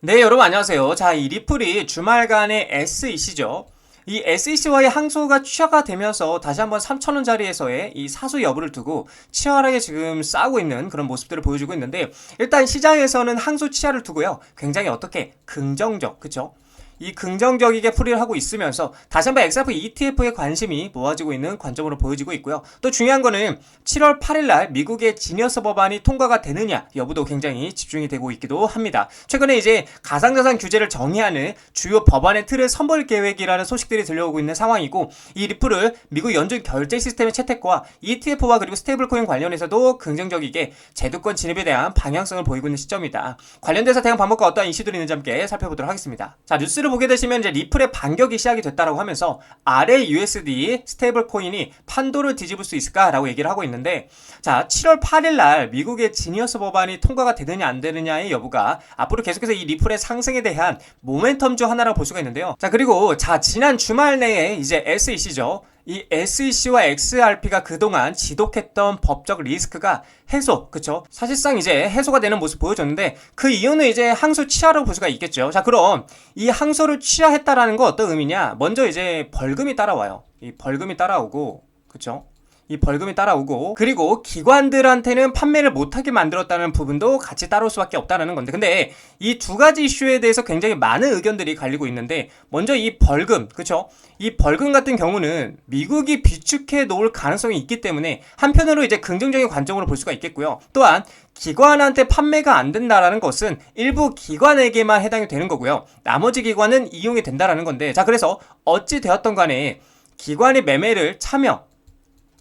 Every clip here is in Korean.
네, 여러분 안녕하세요. 자, 이 리플이 주말간의 SEC죠. 이 SEC와의 항소가 취하가 되면서 다시 한번 3,000원짜리에서의 이 사수 여부를 두고 치열하게 지금 싸우고 있는 그런 모습들을 보여주고 있는데, 일단 시장에서는 항소 취하를 두고요, 굉장히 어떻게 긍정적, 그쵸? 이 긍정적이게 풀이를 하고 있으면서 다시 한번 XRP ETF에 관심이 모아지고 있는 관점으로 보여지고 있고요. 또 중요한 거는 7월 8일날 미국의 지니어스 법안이 통과가 되느냐 여부도 굉장히 집중이 되고 있기도 합니다. 최근에 이제 가상자산 규제를 정의하는 주요 법안의 틀을 선보일 계획이라는 소식들이 들려오고 있는 상황이고, 이 리플을 미국 연준 결제 시스템의 채택과 ETF와 그리고 스테이블코인 관련해서도 긍정적이게 제도권 진입에 대한 방향성을 보이고 있는 시점이다. 관련돼서 대응 방법과 어떠한 이슈들이 있는지 함께 살펴보도록 하겠습니다. 자, 뉴스를 보게 되시면 이제 리플의 반격이 시작이 됐다라고 하면서 아래 USD 스테이블 코인이 판도를 뒤집을 수 있을까라고 얘기를 하고 있는데, 자, 7월 8일 날 미국의 지니어스 법안이 통과가 되느냐 안 되느냐의 여부가 앞으로 계속해서 이 리플의 상승에 대한 모멘텀 중 하나라고 볼 수가 있는데요. 자, 그리고 지난 주말 내에 이제 SEC죠. 이 SEC와 XRP가 그동안 지독했던 법적 리스크가 해소, 그쵸? 사실상 이제 해소가 되는 모습 보여줬는데, 그 이유는 이제 항소 취하라고 볼 수가 있겠죠. 자, 그럼 이 항소를 취하했다라는 거 어떤 의미냐? 먼저 이제 벌금이 따라와요. 이 벌금이 따라오고, 그쵸? 이 벌금이 따라오고, 그리고 기관들한테는 판매를 못하게 만들었다는 부분도 같이 따라올 수밖에 없다는 건데, 근데 이 두 가지 이슈에 대해서 굉장히 많은 의견들이 갈리고 있는데, 먼저 이 벌금, 그쵸? 이 벌금 같은 경우는 미국이 비축해 놓을 가능성이 있기 때문에 한편으로 이제 긍정적인 관점으로 볼 수가 있겠고요. 또한 기관한테 판매가 안 된다라는 것은 일부 기관에게만 해당이 되는 거고요. 나머지 기관은 이용이 된다라는 건데, 자, 그래서 어찌 되었던 간에 기관의 매매를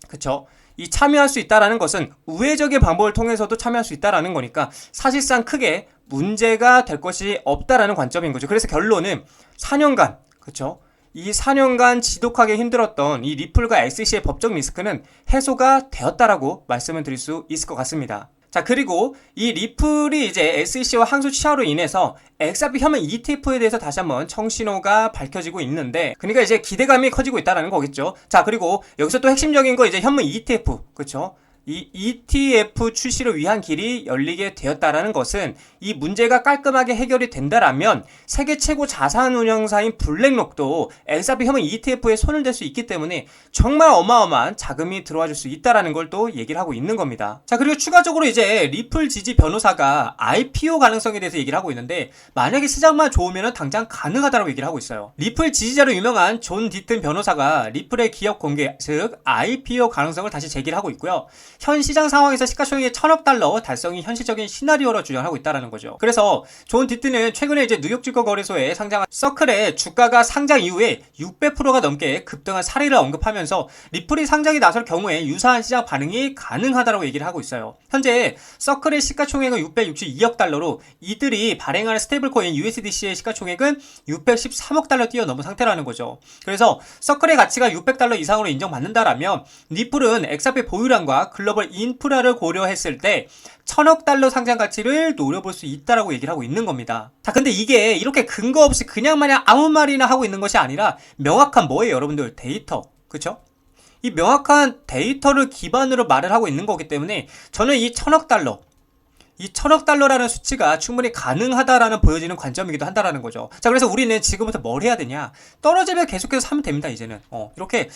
그쵸? 이 참여할 수 있다라는 것은 우회적인 방법을 통해서도 참여할 수 있다라는 거니까 사실상 크게 문제가 될 것이 없다라는 관점인 거죠. 그래서 결론은 4년간, 그쵸? 이 4년간 지독하게 힘들었던 이 리플과 SEC의 법적 리스크는 해소가 되었다라고 말씀을 드릴 수 있을 것 같습니다. 자, 그리고 이 리플이 이제 SEC와 항소 취하로 인해서 XRP 현물 ETF에 대해서 다시 한번 청신호가 밝혀지고 있는데, 그러니까 이제 기대감이 커지고 있다는 거겠죠. 자, 그리고 여기서 또 핵심적인 거 이제 현물 ETF, 그렇죠? 이 ETF 출시를 위한 길이 열리게 되었다라는 것은 이 문제가 깔끔하게 해결이 된다라면 세계 최고 자산 운영사인 블랙록도 XRP 현물 ETF에 손을 댈 수 있기 때문에 정말 어마어마한 자금이 들어와 줄 수 있다라는 걸 또 얘기를 하고 있는 겁니다. 자, 그리고 추가적으로 이제 리플 지지 변호사가 IPO 가능성에 대해서 얘기를 하고 있는데, 만약에 시장만 좋으면 당장 가능하다라고 얘기를 하고 있어요. 리플 지지자로 유명한 존 디튼 변호사가 리플의 기업 공개, 즉 IPO 가능성을 다시 제기를 하고 있고요. 현 시장 상황에서 시가총액이 1,000억 달러 달성이 현실적인 시나리오로 주장하고 있다는 거죠. 그래서 존 디튼은 최근에 이제 뉴욕 증권거래소에 상장한 서클의 주가가 상장 이후에 600%가 넘게 급등한 사례를 언급하면서 리플이 상장이 나설 경우에 유사한 시장 반응이 가능하다고 얘기를 하고 있어요. 현재 서클의 시가총액은 662억 달러로 이들이 발행하는 스테이블코인 USDC의 시가총액은 613억 달러 뛰어넘은 상태라는 거죠. 그래서 서클의 가치가 600달러 이상으로 인정받는다라면 리플은 XRP 보유량과 글로벌 인프라를 고려했을 때 1,000억 달러 상장 가치를 노려볼 수 있다라고 얘기를 하고 있는 겁니다. 자, 근데 이게 이렇게 근거 없이 그냥 마냥 아무 말이나 하고 있는 것이 아니라 명확한 뭐예요, 여러분들? 데이터. 그쵸? 이 명확한 데이터를 기반으로 말을 하고 있는 거기 때문에 저는 이 1,000억 달러, 이 1,000억 달러라는 수치가 충분히 가능하다라는 보여지는 관점이기도 한다라는 거죠. 자, 그래서 우리는 지금부터 뭘 해야 되냐? 떨어지면 계속해서 사면 됩니다, 이제는. 이렇게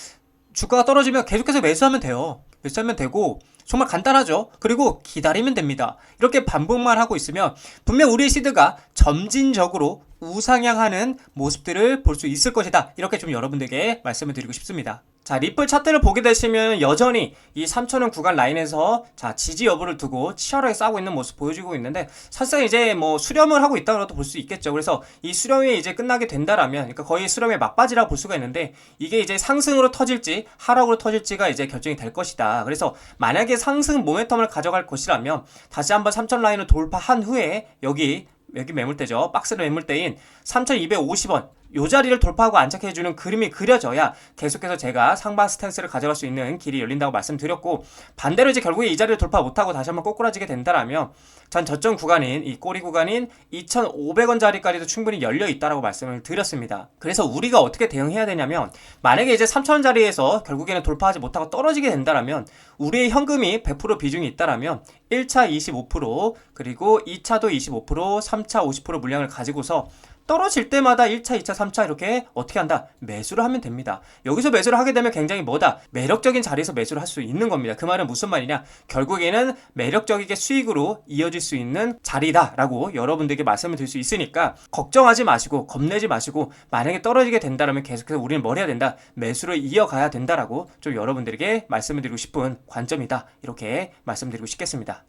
주가가 떨어지면 계속해서 매수하면 돼요. 매수하면 되고 정말 간단하죠. 그리고 기다리면 됩니다. 이렇게 반복만 하고 있으면 분명 우리의 시드가 점진적으로 우상향하는 모습들을 볼 수 있을 것이다. 이렇게 좀 여러분들에게 말씀을 드리고 싶습니다. 자, 리플 차트를 보게 되시면 여전히 이 3,000원 구간 라인에서 지지 여부를 두고 치열하게 싸우고 있는 모습 보여주고 있는데, 사실상 이제 뭐 수렴을 하고 있다고도 볼 수 있겠죠. 그래서 이 수렴이 이제 끝나게 된다라면, 그러니까 거의 수렴의 막바지라고 볼 수가 있는데, 이게 이제 상승으로 터질지 하락으로 터질지가 이제 결정이 될 것이다. 그래서 만약에 상승 모멘텀을 가져갈 것이라면 다시 한번 3,000 라인을 돌파한 후에 여기 매물대죠. 박스의 매물대인 3,250원, 요 자리를 돌파하고 안착해주는 그림이 그려져야 계속해서 제가 상방 스탠스를 가져갈 수 있는 길이 열린다고 말씀드렸고, 반대로 이제 결국에 이 자리를 돌파 못하고 다시 한번 꼬꾸라지게 된다라면 전 저점 구간인 이 꼬리 구간인 2,500원 자리까지도 충분히 열려 있다라고 말씀을 드렸습니다. 그래서 우리가 어떻게 대응해야 되냐면, 만약에 이제 3,000원 자리에서 결국에는 돌파하지 못하고 떨어지게 된다라면 우리의 현금이 100% 비중이 있다라면 1차 25% 그리고 2차도 25% 3차 50% 물량을 가지고서 떨어질 때마다 1차, 2차, 3차 이렇게 어떻게 한다? 매수를 하면 됩니다. 여기서 매수를 하게 되면 굉장히 뭐다? 매력적인 자리에서 매수를 할 수 있는 겁니다. 그 말은 무슨 말이냐? 결국에는 매력적이게 수익으로 이어질 수 있는 자리다라고 여러분들에게 말씀을 드릴 수 있으니까 걱정하지 마시고 겁내지 마시고, 만약에 떨어지게 된다면 계속해서 우리는 뭘 해야 된다? 매수를 이어가야 된다라고 좀 여러분들에게 말씀을 드리고 싶은 관점이다. 이렇게 말씀드리고 싶겠습니다.